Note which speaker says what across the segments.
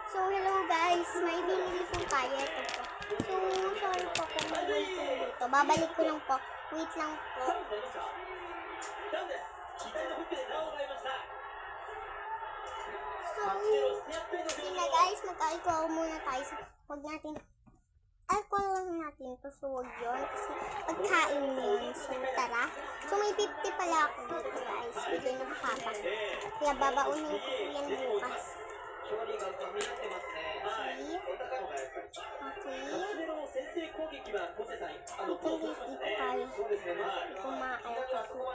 Speaker 1: So, hello guys. May binili po tayo. Ito po. So, sorry po kung may wait dito. Babalik ko lang po. Wait lang po. So, yun na guys. Mag-alcohol muna tayo. Huwag natin, alcohol lang natin to. So, huwag yun. Kasi pagkain yun. So, tara. So, may 50 pala ako dito guys. Bigay ng papa. Kaya babaunin ko yan bukas. Okay. Itong hindi ko kaya. Kumain ako.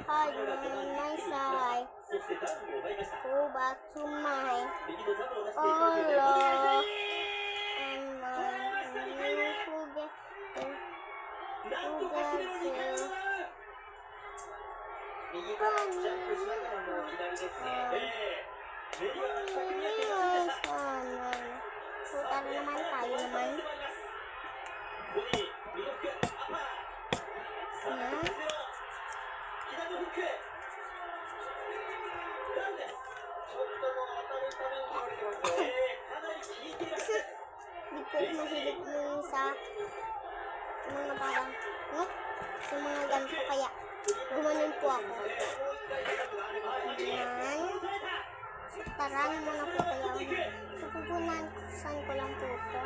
Speaker 1: Hide on my side. Go back to my Allah. And you forget to So, tara naman tayo naman. Di ko mahilig yung sa mga parang, no? Yung mga ganito, kaya gumanon po ako. Yan. So, tara muna po kaya. So, pupunasan ko lang po ito.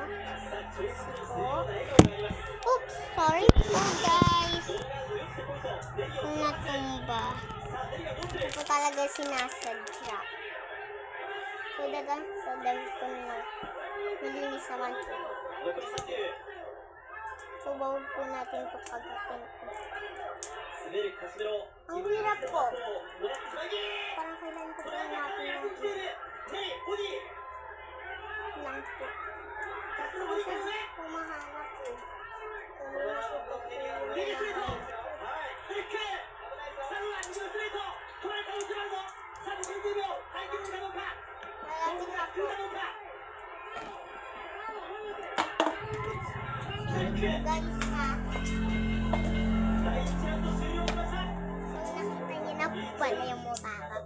Speaker 1: So, oops! Sorry po guys. Kung natumba. Ito po talaga sinasadya. So, dadang ko na nilinis naman po. So, bawag po natin ito pagkakin ko. Ang hirap po. Parang kailan ko po natin lang po. Kasi pumahanap po. Nalating na po. Guys ha. So, nakita niyo na po pala yung mukha ko.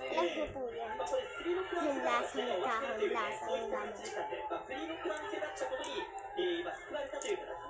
Speaker 1: Alam ko po yan. Yung lasang dahon, lasang dahon.